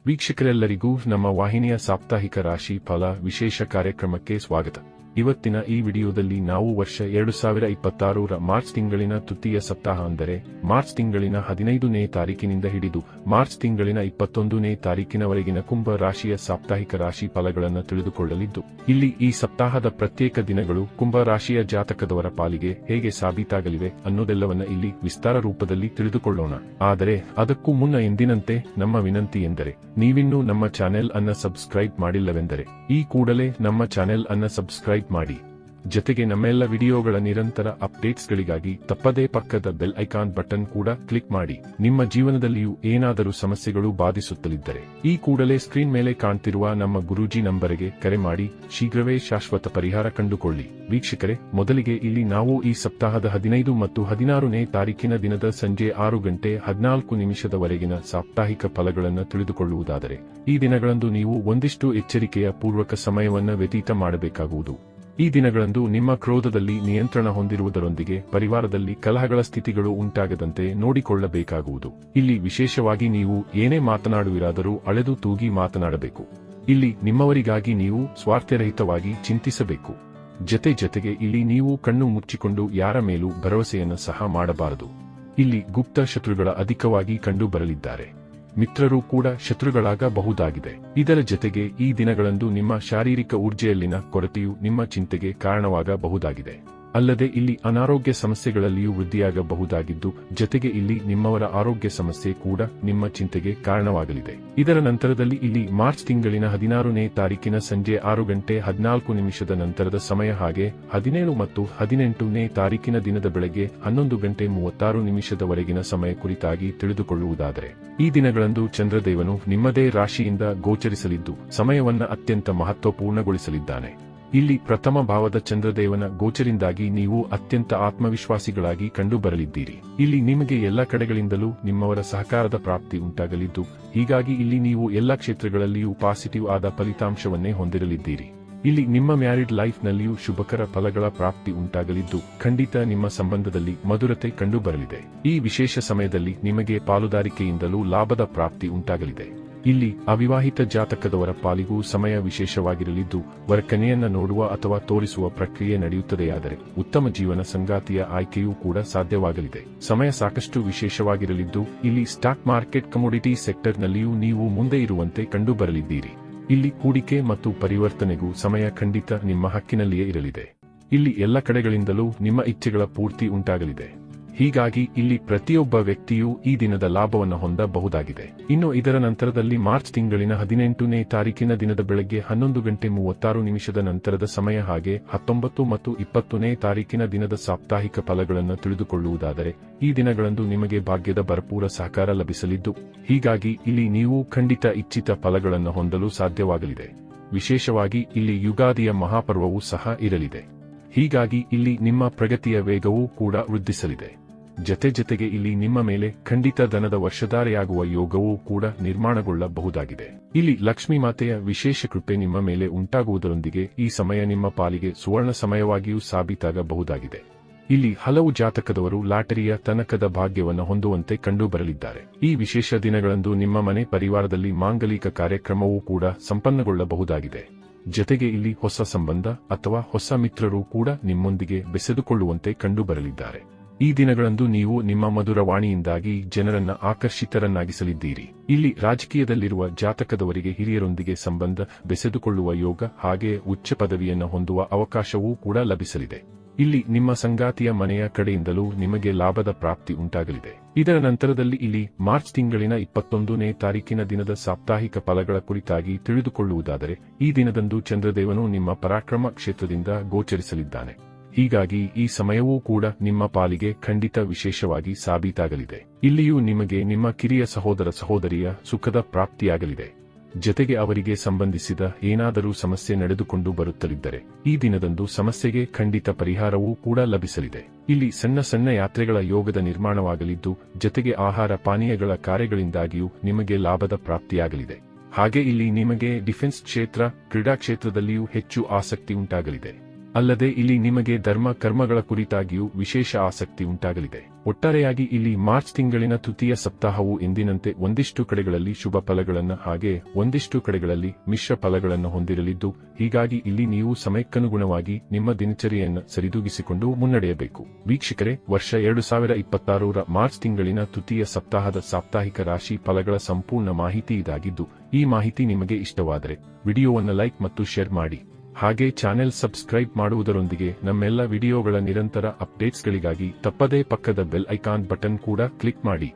ವೀಕ್ಷಕರೆಲ್ಲರಿಗೂ ನಮ್ಮ ವಾಹಿನಿಯ ಸಾಪ್ತಾಹಿಕ ರಾಶಿ ಫಲ ವಿಶೇಷ ಕಾರ್ಯಕ್ರಮಕ್ಕೆ ಸ್ವಾಗತ. ಇವತ್ತಿನ ಈ ವಿಡಿಯೋದಲ್ಲಿ ನಾವು ವರ್ಷ 2026ರ ಮಾರ್ಚ್ ತಿಂಗಳಿನ ತೃತೀಯ ಸಪ್ತಾಹ ಅಂದರೆ ಮಾರ್ಚ್ ತಿಂಗಳಿನ 15ನೇ ತಾರೀಕಿನಿಂದ ಹಿಡಿದು ಮಾರ್ಚ್ ತಿಂಗಳಿನ 21ನೇ ತಾರೀಕಿನವರೆಗಿನ ಕುಂಭ ರಾಶಿಯ ಸಾಪ್ತಾಹಿಕ ರಾಶಿ ಫಲಗಳನ್ನು ತಿಳಿದುಕೊಳ್ಳಲಿದ್ದು, ಇಲ್ಲಿ ಈ ಸಪ್ತಾಹದ ಪ್ರತ್ಯೇಕ ದಿನಗಳು ಕುಂಭ ರಾಶಿಯ ಜಾತಕದವರ ಪಾಲಿಗೆ ಹೇಗೆ ಸಾಬೀತಾಗಲಿವೆ ಅನ್ನೋದೆಲ್ಲವನ್ನ ಇಲ್ಲಿ ವಿಸ್ತಾರ ರೂಪದಲ್ಲಿ ತಿಳಿದುಕೊಳ್ಳೋಣ. ಆದರೆ ಅದಕ್ಕೂ ಮುನ್ನ ಎಂದಿನಂತೆ ನಮ್ಮ ವಿನಂತಿ ಎಂದರೆ, ನೀವಿನ್ನೂ ನಮ್ಮ ಚಾನೆಲ್ ಅನ್ನ ಸಬ್ಸ್ಕ್ರೈಬ್ ಮಾಡಿಲ್ಲವೆಂದರೆ ಈ ಕೂಡಲೇ ನಮ್ಮ ಚಾನೆಲ್ ಅನ್ನ ಸಬ್ಸ್ಕ್ರೈಬ್ ಮಾಡಿ. ಜೊತೆಗೆ ನಮ್ಮೆಲ್ಲ ವಿಡಿಯೋಗಳ ನಿರಂತರ ಅಪ್ಡೇಟ್ಸ್ಗಳಿಗಾಗಿ ತಪ್ಪದೇ ಪಕ್ಕದ ಬೆಲ್ ಐಕಾನ್ ಬಟನ್ ಕೂಡ ಕ್ಲಿಕ್ ಮಾಡಿ. ನಿಮ್ಮ ಜೀವನದಲ್ಲಿಯೂ ಏನಾದರೂ ಸಮಸ್ಯೆಗಳು ಬಾಧಿಸುತ್ತಲಿದ್ದರೆ ಈ ಕೂಡಲೇ ಸ್ಕ್ರೀನ್ ಮೇಲೆ ಕಾಣ್ತಿರುವ ನಮ್ಮ ಗುರೂಜಿ ನಂಬರಿಗೆ ಕರೆ ಮಾಡಿ ಶೀಘ್ರವೇ ಶಾಶ್ವತ ಪರಿಹಾರ ಕಂಡುಕೊಳ್ಳಿ. ವೀಕ್ಷಕರೇ, ಮೊದಲಿಗೆ ಇಲ್ಲಿ ನಾವು ಈ ಸಪ್ತಾಹದ 15 ಮತ್ತು 16ನೇ ತಾರೀಕಿನ ದಿನದ ಸಂಜೆ 6:14 ಸಾಪ್ತಾಹಿಕ ಫಲಗಳನ್ನು ತಿಳಿದುಕೊಳ್ಳುವುದಾದರೆ, ಈ ದಿನಗಳಂದು ನೀವು ಒಂದಿಷ್ಟು ಎಚ್ಚರಿಕೆಯ ಪೂರ್ವಕ ಸಮಯವನ್ನು ವ್ಯತೀತ ಮಾಡಬೇಕಾಗುವುದು. ಈ ದಿನಗಳಂದು ನಿಮ್ಮ ಕ್ರೋಧದಲ್ಲಿ ನಿಯಂತ್ರಣ ಹೊಂದಿರುವುದರೊಂದಿಗೆ ಪರಿವಾರದಲ್ಲಿ ಕಲಹಗಳ ಸ್ಥಿತಿಗಳು ಉಂಟಾಗದಂತೆ ನೋಡಿಕೊಳ್ಳಬೇಕಾಗುವುದು. ಇಲ್ಲಿ ವಿಶೇಷವಾಗಿ ನೀವು ಏನೇ ಮಾತನಾಡುವಿರಾದರೂ ಅಳೆದು ತೂಗಿ ಮಾತನಾಡಬೇಕು. ಇಲ್ಲಿ ನಿಮ್ಮವರಿಗಾಗಿ ನೀವು ಸ್ವಾರ್ಥರಹಿತವಾಗಿ ಚಿಂತಿಸಬೇಕು. ಜೊತೆಗೆ ಇಲ್ಲಿ ನೀವು ಕಣ್ಣು ಮುಚ್ಚಿಕೊಂಡು ಯಾರ ಮೇಲೂ ಭರವಸೆಯನ್ನು ಸಹ ಮಾಡಬಾರದು. ಇಲ್ಲಿ ಗುಪ್ತ ಶತ್ರುಗಳ ಅಧಿಕವಾಗಿ ಕಂಡು ಬರಲಿದ್ದಾರೆ. ಮಿತ್ರರು ಕೂಡ ಶತ್ರುಗಳಾಗಬಹುದಾಗಿದೆ. ಇದರ ಜೊತೆಗೆ ಈ ದಿನಗಳಂದು ನಿಮ್ಮ ಶಾರೀರಿಕ ಊರ್ಜೆಯಲ್ಲಿನ ಕೊರತೆಯು ನಿಮ್ಮ ಚಿಂತೆಗೆ ಕಾರಣವಾಗಬಹುದಾಗಿದೆ. ಅಲ್ಲದೆ ಇಲ್ಲಿ ಅನಾರೋಗ್ಯ ಸಮಸ್ಯೆಗಳಲ್ಲಿಯೂ ವೃದ್ಧಿಯಾಗಬಹುದಾಗಿದ್ದು, ಜೊತೆಗೆ ಇಲ್ಲಿ ನಿಮ್ಮವರ ಆರೋಗ್ಯ ಸಮಸ್ಯೆ ಕೂಡ ನಿಮ್ಮ ಚಿಂತೆಗೆ ಕಾರಣವಾಗಲಿದೆ. ಇದರ ನಂತರದಲ್ಲಿ ಇಲ್ಲಿ ಮಾರ್ಚ್ ತಿಂಗಳಿನ 16ನೇ ತಾರೀಕಿನ ಸಂಜೆ 6:14 ನಂತರದ ಸಮಯ, ಹಾಗೆ 17 ಮತ್ತು 18ನೇ ತಾರೀಕಿನ ದಿನದ ಬೆಳಗ್ಗೆ 11:36 ಸಮಯ ಕುರಿತಾಗಿ ತಿಳಿದುಕೊಳ್ಳುವುದಾದರೆ, ಈ ದಿನಗಳಂದು ಚಂದ್ರದೇವನು ನಿಮ್ಮದೇ ರಾಶಿಯಿಂದ ಗೋಚರಿಸಲಿದ್ದು ಸಮಯವನ್ನ ಅತ್ಯಂತ ಮಹತ್ವಪೂರ್ಣಗೊಳಿಸಲಿದ್ದಾನೆ. ಇಲ್ಲಿ ಪ್ರಥಮ ಭಾವದ ಚಂದ್ರದೇವನ ಗೋಚರಿಂದಾಗಿ ನೀವು ಅತ್ಯಂತ ಆತ್ಮವಿಶ್ವಾಸಿಗಳಾಗಿ ಕಂಡುಬರಲಿದ್ದೀರಿ. ಇಲ್ಲಿ ನಿಮಗೆ ಎಲ್ಲ ಕಡೆಗಳಿಂದಲೂ ನಿಮ್ಮವರ ಸಹಕಾರದ ಪ್ರಾಪ್ತಿ ಉಂಟಾಗಲಿದ್ದು, ಹೀಗಾಗಿ ಇಲ್ಲಿ ನೀವು ಎಲ್ಲ ಕ್ಷೇತ್ರಗಳಲ್ಲಿಯೂ ಪಾಸಿಟಿವ್ ಆದ ಫಲಿತಾಂಶವನ್ನೇ ಹೊಂದಿರಲಿದ್ದೀರಿ. ಇಲ್ಲಿ ನಿಮ್ಮ ಮ್ಯಾರಿಡ್ ಲೈಫ್ನಲ್ಲಿಯೂ ಶುಭಕರ ಫಲಗಳ ಪ್ರಾಪ್ತಿ ಉಂಟಾಗಲಿದ್ದು, ಖಂಡಿತ ನಿಮ್ಮ ಸಂಬಂಧದಲ್ಲಿ ಮಧುರತೆ ಕಂಡುಬರಲಿದೆ. ಈ ವಿಶೇಷ ಸಮಯದಲ್ಲಿ ನಿಮಗೆ ಪಾಲುದಾರಿಕೆಯಿಂದಲೂ ಲಾಭದ ಪ್ರಾಪ್ತಿ ಉಂಟಾಗಲಿದೆ. ಇಲ್ಲಿ ಅವಿವಾಹಿತ ಜಾತಕದವರ ಪಾಲಿಗೂ ಸಮಯ ವಿಶೇಷವಾಗಿರಲಿದ್ದು, ವರಕನ್ಯೆಯನ್ನ ನೋಡುವ ಅಥವಾ ತೋರಿಸುವ ಪ್ರಕ್ರಿಯೆ ನಡೆಯುತ್ತದೆಯಾದರೆ ಉತ್ತಮ ಜೀವನ ಸಂಗಾತಿಯ ಆಯ್ಕೆಯೂ ಕೂಡ ಸಾಧ್ಯವಾಗಲಿದೆ. ಸಮಯ ಸಾಕಷ್ಟು ವಿಶೇಷವಾಗಿರಲಿದ್ದು, ಇಲ್ಲಿ ಸ್ಟಾಕ್ ಮಾರ್ಕೆಟ್, ಕಮೋಡಿಟಿ ಸೆಕ್ಟರ್ನಲ್ಲಿಯೂ ನೀವು ಮುಂದೆ ಇರುವಂತೆ ಕಂಡುಬರಲಿದ್ದೀರಿ. ಇಲ್ಲಿ ಹೂಡಿಕೆ ಮತ್ತು ಪರಿವರ್ತನೆಗೂ ಸಮಯ ಖಂಡಿತ ನಿಮ್ಮ ಹಕ್ಕಿನಲ್ಲಿಯೇ ಇರಲಿದೆ. ಇಲ್ಲಿ ಎಲ್ಲ ಕಡೆಗಳಿಂದಲೂ ನಿಮ್ಮ ಇಚ್ಛೆಗಳ ಪೂರ್ತಿ ಉಂಟಾಗಲಿದೆ. ಹೀಗಾಗಿ ಇಲ್ಲಿ ಪ್ರತಿಯೊಬ್ಬ ವ್ಯಕ್ತಿಯೂ ಈ ದಿನದ ಲಾಭವನ್ನು ಹೊಂದಬಹುದಾಗಿದೆ. ಇನ್ನು ಇದರ ನಂತರದಲ್ಲಿ ಮಾರ್ಚ್ ತಿಂಗಳಿನ 18ನೇ ತಾರೀಕಿನ ದಿನದ ಬೆಳಗ್ಗೆ 11:36 ನಂತರದ ಸಮಯ, ಹಾಗೆ 19 ಮತ್ತು 20ನೇ ತಾರೀಕಿನ ದಿನದ ಸಾಪ್ತಾಹಿಕ ಫಲಗಳನ್ನು ತಿಳಿದುಕೊಳ್ಳುವುದಾದರೆ, ಈ ದಿನಗಳಂದು ನಿಮಗೆ ಭಾಗ್ಯದ ಭರಪೂರ ಸಹಕಾರ ಲಭಿಸಲಿದ್ದು, ಹೀಗಾಗಿ ಇಲ್ಲಿ ನೀವು ಖಂಡಿತ ಇಚ್ಛಿತ ಫಲಗಳನ್ನು ಹೊಂದಲು ಸಾಧ್ಯವಾಗಲಿದೆ. ವಿಶೇಷವಾಗಿ ಇಲ್ಲಿ ಯುಗಾದಿಯ ಮಹಾಪರ್ವವೂ ಸಹ ಇರಲಿದೆ. ಹೀಗಾಗಿ ಇಲ್ಲಿ ನಿಮ್ಮ ಪ್ರಗತಿಯ ವೇಗವೂ ಕೂಡ ವೃದ್ಧಿಸಲಿದೆ. ಜೊತೆಗೆ ಇಲ್ಲಿ ನಿಮ್ಮ ಮೇಲೆ ಖಂಡಿತ ಧನದ ವರ್ಷಧಾರೆಯಾಗುವ ಯೋಗವೂ ಕೂಡ ನಿರ್ಮಾಣಗೊಳ್ಳಬಹುದಾಗಿದೆ. ಇಲ್ಲಿ ಲಕ್ಷ್ಮೀ ಮಾತೆಯ ವಿಶೇಷ ಕೃಪೆ ನಿಮ್ಮ ಮೇಲೆ ಉಂಟಾಗುವುದರೊಂದಿಗೆ ಈ ಸಮಯ ನಿಮ್ಮ ಪಾಲಿಗೆ ಸುವರ್ಣ ಸಮಯವಾಗಿಯೂ ಸಾಬೀತಾಗಬಹುದಾಗಿದೆ. ಇಲ್ಲಿ ಹಲವು ಜಾತಕದವರು ಲಾಟರಿಯ ತನಕದ ಭಾಗ್ಯವನ್ನು ಹೊಂದುವಂತೆ ಕಂಡುಬರಲಿದ್ದಾರೆ. ಈ ವಿಶೇಷ ದಿನಗಳಂದು ನಿಮ್ಮ ಮನೆ ಪರಿವಾರದಲ್ಲಿ ಮಾಂಗಲಿಕ ಕಾರ್ಯಕ್ರಮವೂ ಕೂಡ ಸಂಪನ್ನಗೊಳ್ಳಬಹುದಾಗಿದೆ. ಜೊತೆಗೆ ಇಲ್ಲಿ ಹೊಸ ಸಂಬಂಧ ಅಥವಾ ಹೊಸ ಮಿತ್ರರು ಕೂಡ ನಿಮ್ಮೊಂದಿಗೆ ಬೆಸೆದುಕೊಳ್ಳುವಂತೆ ಕಂಡುಬರಲಿದ್ದಾರೆ. ಈ ದಿನಗಳಂದು ನೀವು ನಿಮ್ಮ ಮಧುರ ವಾಣಿಯಿಂದಾಗಿ ಜನರನ್ನ ಆಕರ್ಷಿತರನ್ನಾಗಿಸಲಿದ್ದೀರಿ. ಇಲ್ಲಿ ರಾಜಕೀಯದಲ್ಲಿರುವ ಜಾತಕದವರಿಗೆ ಹಿರಿಯರೊಂದಿಗೆ ಸಂಬಂಧ ಬೆಸೆದುಕೊಳ್ಳುವ ಯೋಗ, ಹಾಗೆ ಉಚ್ಚ ಪದವಿಯನ್ನು ಹೊಂದುವ ಅವಕಾಶವೂ ಕೂಡ ಲಭಿಸಲಿದೆ. ಇಲ್ಲಿ ನಿಮ್ಮ ಸಂಗಾತಿಯ ಮನೆಯ ಕಡೆಯಿಂದಲೂ ನಿಮಗೆ ಲಾಭದ ಪ್ರಾಪ್ತಿ ಉಂಟಾಗಲಿದೆ. ಇದರ ನಂತರದಲ್ಲಿ ಇಲ್ಲಿ ಮಾರ್ಚ್ ತಿಂಗಳಿನ 21ನೇ ತಾರೀಕಿನ ದಿನದ ಸಾಪ್ತಾಹಿಕ ಫಲಗಳ ಕುರಿತಾಗಿ ತಿಳಿದುಕೊಳ್ಳುವುದಾದರೆ, ಈ ದಿನದಂದು ಚಂದ್ರದೇವನು ನಿಮ್ಮ ಪರಾಕ್ರಮ ಕ್ಷೇತ್ರದಿಂದ ಗೋಚರಿಸಲಿದ್ದಾನೆ. ಹೀಗಾಗಿ ಈ ಸಮಯವೂ ಕೂಡ ನಿಮ್ಮ ಪಾಲಿಗೆ ಖಂಡಿತ ವಿಶೇಷವಾಗಿ ಸಾಬೀತಾಗಲಿದೆ. ಇಲ್ಲಿಯೂ ನಿಮಗೆ ನಿಮ್ಮ ಕಿರಿಯ ಸಹೋದರ ಸಹೋದರಿಯ ಸುಖದ ಪ್ರಾಪ್ತಿಯಾಗಲಿದೆ. ಜೊತೆಗೆ ಅವರಿಗೆ ಸಂಬಂಧಿಸಿದ ಏನಾದರೂ ಸಮಸ್ಯೆ ನಡೆದುಕೊಂಡು ಬರುತ್ತಲಿದ್ದರೆ ಈ ದಿನದಂದು ಸಮಸ್ಯೆಗೆ ಖಂಡಿತ ಪರಿಹಾರವೂ ಕೂಡ ಲಭಿಸಲಿದೆ. ಇಲ್ಲಿ ಸಣ್ಣ ಸಣ್ಣ ಯಾತ್ರೆಗಳ ಯೋಗದ ನಿರ್ಮಾಣವಾಗಲಿದ್ದು, ಜೊತೆಗೆ ಆಹಾರ ಪಾನೀಯಗಳ ಕಾರ್ಯಗಳಿಂದಾಗಿಯೂ ನಿಮಗೆ ಲಾಭದ ಪ್ರಾಪ್ತಿಯಾಗಲಿದೆ. ಹಾಗೆ ಇಲ್ಲಿ ನಿಮಗೆ ಡಿಫೆನ್ಸ್ ಕ್ಷೇತ್ರ, ಕ್ರೀಡಾ ಕ್ಷೇತ್ರದಲ್ಲಿಯೂ ಹೆಚ್ಚು ಆಸಕ್ತಿ ಉಂಟಾಗಲಿದೆ. ಅಲ್ಲದೆ ಇಲ್ಲಿ ನಿಮಗೆ ಧರ್ಮ ಕರ್ಮಗಳ ಕುರಿತಾಗಿಯೂ ವಿಶೇಷ ಆಸಕ್ತಿ ಉಂಟಾಗಲಿದೆ. ಒಟ್ಟಾರೆಯಾಗಿ ಇಲ್ಲಿ ಮಾರ್ಚ್ ತಿಂಗಳಿನ ತೃತೀಯ ಸಪ್ತಾಹವು ಎಂದಿನಂತೆ ಒಂದಿಷ್ಟು ಕಡೆಗಳಲ್ಲಿ ಶುಭ ಫಲಗಳನ್ನು ಹಾಗೆ ಒಂದಿಷ್ಟು ಕಡೆಗಳಲ್ಲಿ ಮಿಶ್ರ ಫಲಗಳನ್ನು ಹೊಂದಿರಲಿದ್ದು, ಹೀಗಾಗಿ ಇಲ್ಲಿ ನೀವು ಸಮಯಕ್ಕನುಗುಣವಾಗಿ ನಿಮ್ಮ ದಿನಚರಿಯನ್ನು ಸರಿದೂಗಿಸಿಕೊಂಡು ಮುನ್ನಡೆಯಬೇಕು. ವೀಕ್ಷಕರೇ, ವರ್ಷ 2026ರ ಮಾರ್ಚ್ ತಿಂಗಳಿನ ತೃತೀಯ ಸಪ್ತಾಹದ ಸಾಪ್ತಾಹಿಕ ರಾಶಿ ಫಲಗಳ ಸಂಪೂರ್ಣ ಮಾಹಿತಿ ಇದಾಗಿದ್ದು, ಈ ಮಾಹಿತಿ ನಿಮಗೆ ಇಷ್ಟವಾದರೆ ವಿಡಿಯೋವನ್ನು ಲೈಕ್ ಮತ್ತು ಶೇರ್ ಮಾಡಿ. ಹಾಗೆ ಚಾನೆಲ್ ಸಬ್ಸ್ಕ್ರೈಬ್ ಮಾಡುವುದರೊಂದಿಗೆ ನಮ್ಮೆಲ್ಲ ವಿಡಿಯೋಗಳ ನಿರಂತರ ಅಪ್ಡೇಟ್ಸ್ಗಳಿಗಾಗಿ ತಪ್ಪದೇ ಪಕ್ಕದ ಬೆಲ್ ಐಕಾನ್ ಬಟನ್ ಕೂಡ ಕ್ಲಿಕ್ ಮಾಡಿ.